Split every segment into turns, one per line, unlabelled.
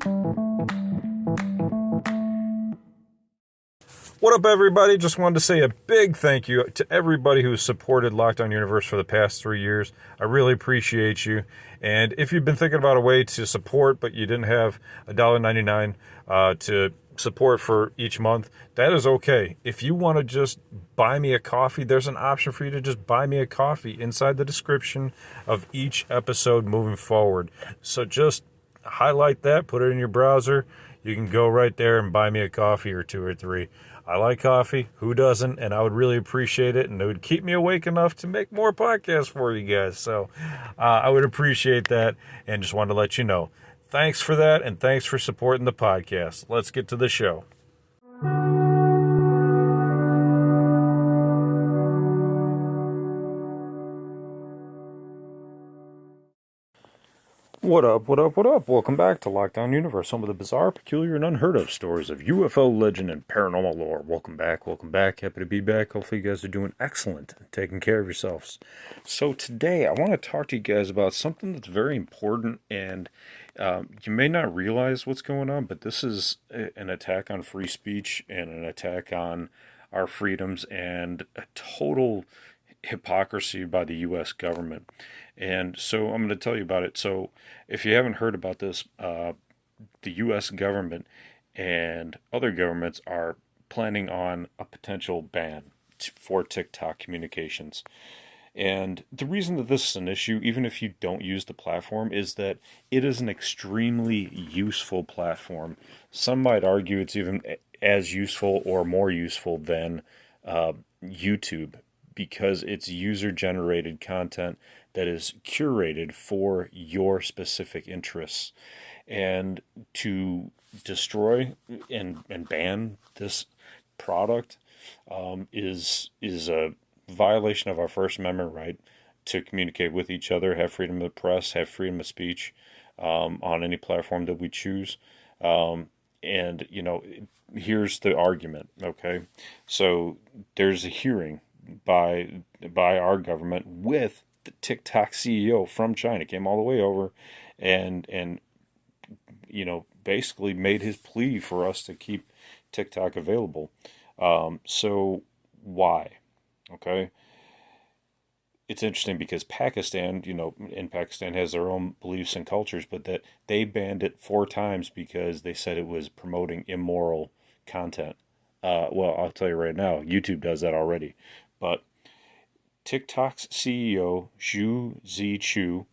What up, everybody? Just wanted to say a big thank you to everybody who's supported Lockdown Universe for the past 3 years. I really appreciate you. And if you've been thinking about a way to support, but you didn't have $1.99 to support for each month, that is okay. If you want to just buy me a coffee, there's an option for you to just buy me a coffee inside the description of each episode moving forward. So just highlight that, put it in your browser. You can go right there and buy me a coffee or two or three. I like coffee. Who doesn't? And I would really appreciate it. And it would keep me awake enough to make more podcasts for you guys. So I would appreciate that. And just wanted to let you know. Thanks for that. And thanks for supporting the podcast. Let's get to the show. What up, what up, what up? Welcome back to Lockdown Universe, home of the bizarre, peculiar, and unheard of stories of UFO legend and paranormal lore. Welcome back, welcome back. Happy to be back. Hopefully you guys are doing excellent, taking care of yourselves. So today I want to talk to you guys about something that's very important, and you may not realize what's going on, but this is an attack on free speech and an attack on our freedoms and a total hypocrisy by the U.S. government. And so I'm going to tell you about it. So if you haven't heard about this, the U.S. government and other governments are planning on a potential ban for TikTok communications. And the reason that this is an issue, even if you don't use the platform, is that it is an extremely useful platform. Some might argue it's even as useful or more useful than YouTube, because it's user-generated content that is curated for your specific interests. And to destroy and ban this product is a violation of our First Amendment right to communicate with each other, have freedom of the press, have freedom of speech on any platform that we choose. And, you know, here's the argument, okay? So there's a hearing by our government with the TikTok CEO from China, came all the way over and you know, basically made his plea for us to keep TikTok available. So why? Okay. It's interesting because Pakistan, you know, in Pakistan has their own beliefs and cultures, but that they banned it 4 times because they said it was promoting immoral content. Well, I'll tell you right now, YouTube does that already. But TikTok's CEO, Zhu Zichu,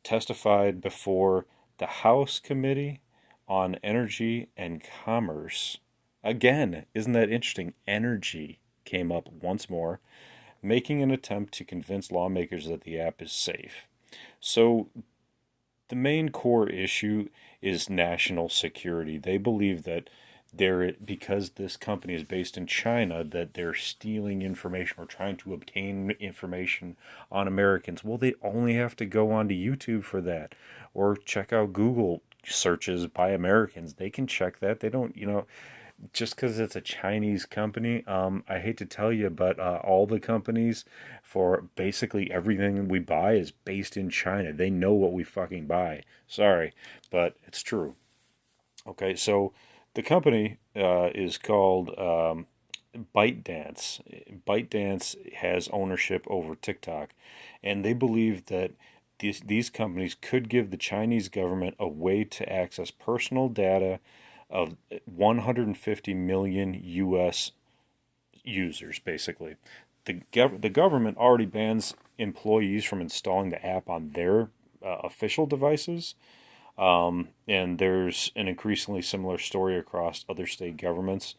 testified before the House Committee on Energy and Commerce. Again, isn't that interesting? Energy came up once more, making an attempt to convince lawmakers that the app is safe. So the main core issue is national security. They believe that because this company is based in China, that they're stealing information or trying to obtain information on Americans. Well, they only have to go onto YouTube for that, or check out Google searches by Americans. They can check that. They don't, you know, just because it's a Chinese company, I hate to tell you, but all the companies for basically everything we buy is based in China. They know what we fucking buy. Sorry, but it's true. Okay, so the company is called ByteDance. ByteDance has ownership over TikTok, and they believe that these companies could give the Chinese government a way to access personal data of 150 million U.S. users, basically. The government already bans employees from installing the app on their official devices. And there's an increasingly similar story across other state governments.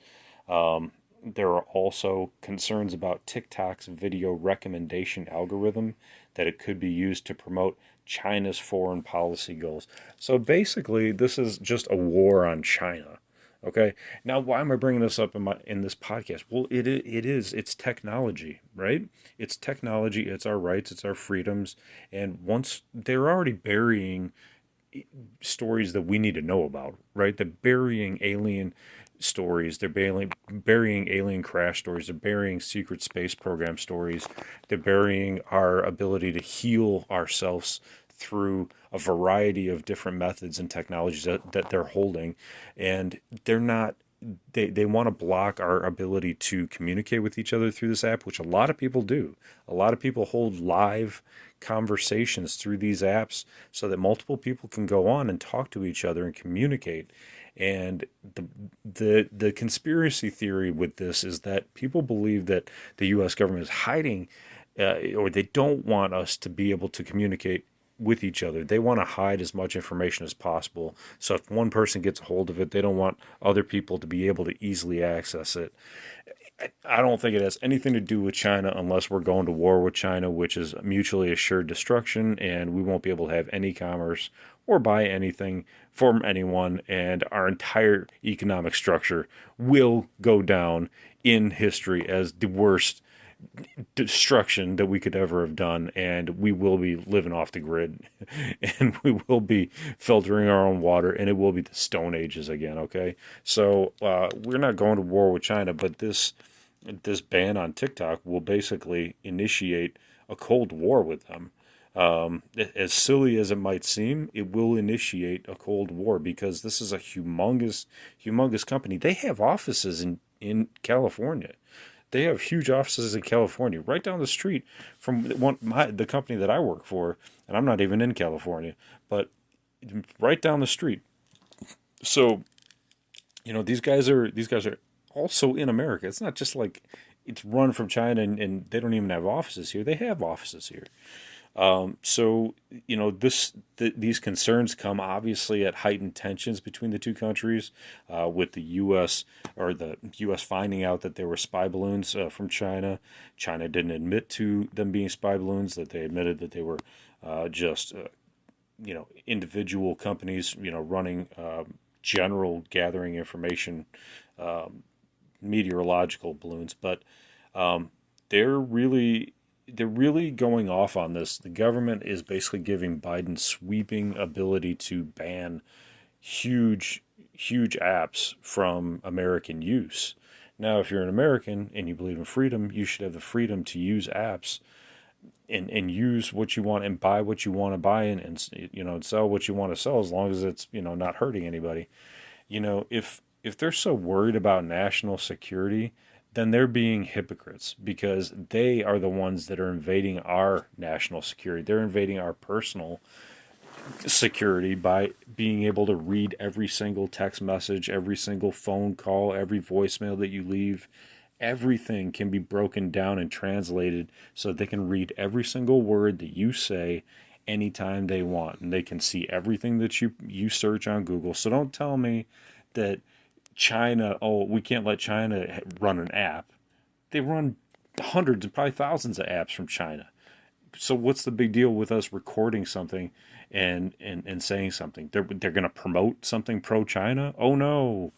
There are also concerns about TikTok's video recommendation algorithm, that it could be used to promote China's foreign policy goals. So basically, this is just a war on China. Okay. Now, why am I bringing this up in this podcast? Well, it's technology, right? It's technology. It's our rights. It's our freedoms. And once they're already burying stories that we need to know about, right? They're burying alien stories. They're burying alien crash stories. They're burying secret space program stories. They're burying our ability to heal ourselves through a variety of different methods and technologies that they're holding, and they're not. They want to block our ability to communicate with each other through this app, which a lot of people do. A lot of people hold live conversations through these apps so that multiple people can go on and talk to each other and communicate. And the conspiracy theory with this is that people believe that the U.S. government is hiding, or they don't want us to be able to communicate with each other. They want to hide as much information as possible. So if one person gets a hold of it, they don't want other people to be able to easily access it. I don't think it has anything to do with China unless we're going to war with China, which is mutually assured destruction, and we won't be able to have any commerce or buy anything from anyone, and our entire economic structure will go down in history as the worst destruction that we could ever have done, and we will be living off the grid and we will be filtering our own water, and it will be the Stone Ages again. Okay, so we're not going to war with China, but this ban on TikTok will basically initiate a cold war with them. As silly as it might seem, it will initiate a cold war because this is a humongous company. They have offices in California. They have huge offices in California, right down the street from the company that I work for, and I'm not even in California, but right down the street. So, these guys are also in America. It's not just like it's run from China and they don't even have offices here. They have offices here. So these concerns come obviously at heightened tensions between the two countries, with the U.S. or the U.S. finding out that there were spy balloons from China. China didn't admit to them being spy balloons; that they admitted that they were just individual companies running general gathering information, meteorological balloons. But they're really going off on this. The government is basically giving Biden sweeping ability to ban huge apps from American use. Now, if you're an American and you believe in freedom, you should have the freedom to use apps and use what you want and buy what you want to buy and sell what you want to sell, as long as it's not hurting anybody. If they're so worried about national security, then they're being hypocrites, because they are the ones that are invading our national security. They're invading our personal security by being able to read every single text message, every single phone call, every voicemail that you leave. Everything can be broken down and translated so they can read every single word that you say anytime they want, and they can see everything that you search on Google. So don't tell me that China, we can't let China run an app. They run hundreds and probably thousands of apps from China. So what's the big deal with us recording something and saying something? They're going to promote something pro China? Oh no.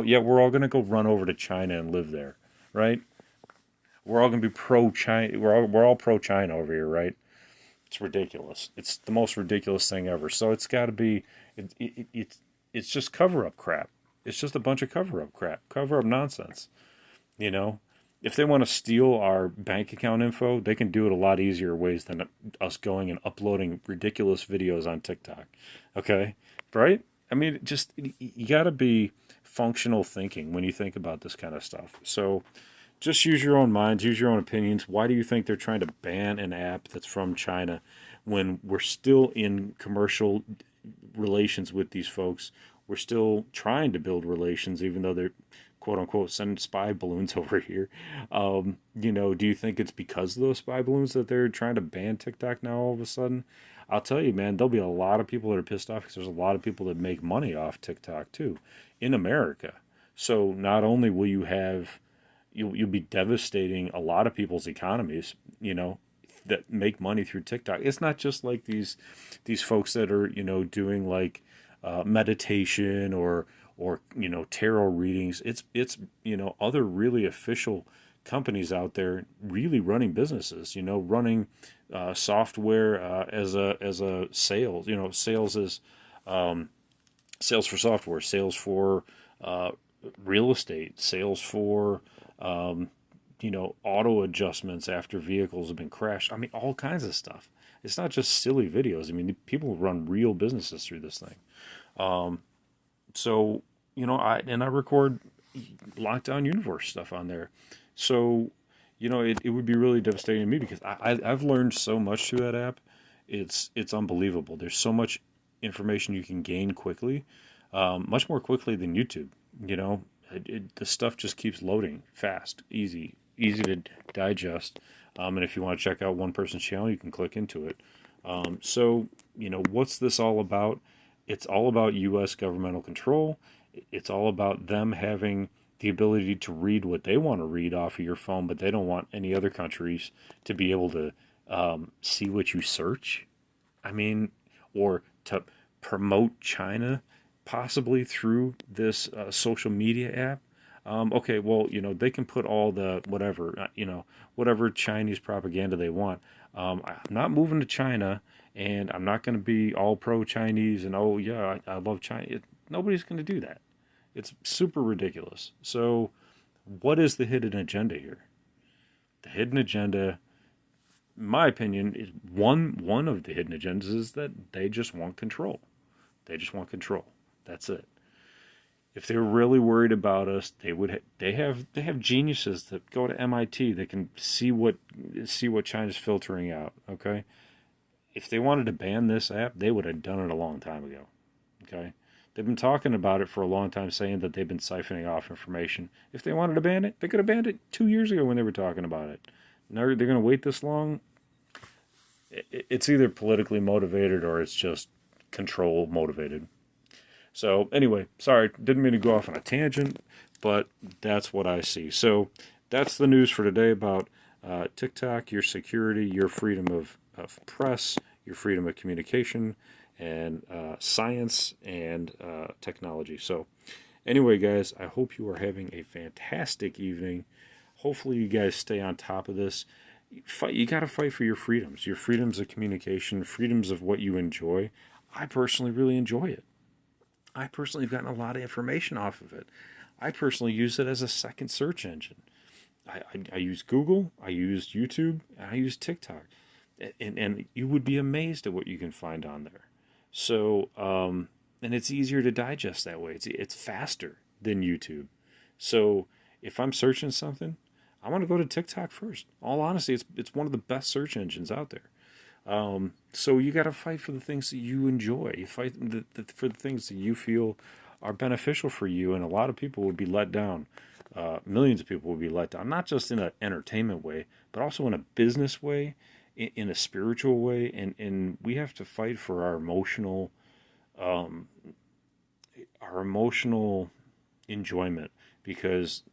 Yeah, we're all going to go run over to China and live there, right? We're all going to be pro China. We're all pro China over here, right? It's ridiculous. It's the most ridiculous thing ever. So it's got to be it's just cover up crap. It's just a bunch of cover-up crap, cover-up nonsense. If they want to steal our bank account info, they can do it a lot easier ways than us going and uploading ridiculous videos on TikTok. Okay? Right? I mean, you got to be functional thinking when you think about this kind of stuff. So just use your own minds, use your own opinions. Why do you think they're trying to ban an app that's from China when we're still in commercial relations with these folks? We're still trying to build relations, even though they're quote unquote sending spy balloons over here. Do you think it's because of those spy balloons that they're trying to ban TikTok now all of a sudden? I'll tell you, man, there'll be a lot of people that are pissed off because there's a lot of people that make money off TikTok too in America. So not only will you'll be devastating a lot of people's economies, that make money through TikTok. It's not just like these folks that are, doing like meditation or tarot readings. It's other really official companies out there really running businesses. Running software as a sales. Sales is sales for software, sales for real estate, sales for auto adjustments after vehicles have been crashed. I mean, all kinds of stuff. it's not just silly videos. I mean, people run real businesses through this thing. So, I record Lockdown Universe stuff on there. So, it would be really devastating to me because I've learned so much through that app. It's unbelievable. There's so much information you can gain quickly, much more quickly than YouTube. You know, the stuff just keeps loading fast, easy to digest. And if you want to check out one person's channel, you can click into it. So, what's this all about? It's all about U.S. governmental control. It's all about them having the ability to read what they want to read off of your phone, but they don't want any other countries to be able to see what you search. I mean, or to promote China possibly through this social media app. Okay, well, they can put all the whatever Chinese propaganda they want. I'm not moving to China, and I'm not going to be all pro-Chinese and, oh, yeah, I love China. Nobody's going to do that. It's super ridiculous. So, what is the hidden agenda here? The hidden agenda, in my opinion, is one of the hidden agendas is that they just want control. They just want control. That's it. If they were really worried about us, they have geniuses that go to MIT that can see what China's filtering out. Okay, if they wanted to ban this app, they would have done it a long time ago. Okay, they've been talking about it for a long time, saying that they've been siphoning off information. If they wanted to ban it, they could have banned it 2 years ago when they were talking about it. Now they're going to wait this long. It's either politically motivated or it's just control motivated. So anyway, sorry, didn't mean to go off on a tangent, but that's what I see. So that's the news for today about TikTok, your security, your freedom of press, your freedom of communication, and science and technology. So anyway, guys, I hope you are having a fantastic evening. Hopefully you guys stay on top of this. You got to fight for your freedoms of communication, freedoms of what you enjoy. I personally really enjoy it. I personally have gotten a lot of information off of it. I personally use it as a second search engine. I use Google, I use YouTube, and I use TikTok. And you would be amazed at what you can find on there. So, and it's easier to digest that way. It's faster than YouTube. So if I'm searching something, I want to go to TikTok first. All honesty, it's one of the best search engines out there. So you got to fight for the things that you enjoy. You fight for the things that you feel are beneficial for you, and a lot of people would be let down. Millions of people would be let down, not just in an entertainment way, but also in a business way, in a spiritual way, and we have to fight for our emotional enjoyment, because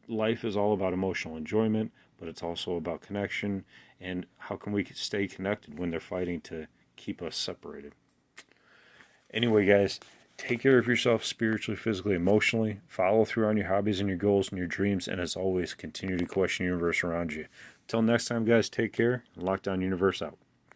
life is all about emotional enjoyment, but it's also about connection. And how can we stay connected when they're fighting to keep us separated? Anyway, guys, take care of yourself spiritually, physically, emotionally. Follow through on your hobbies and your goals and your dreams. And as always, continue to question the universe around you. Until next time, guys, take care. Lockdown Universe out.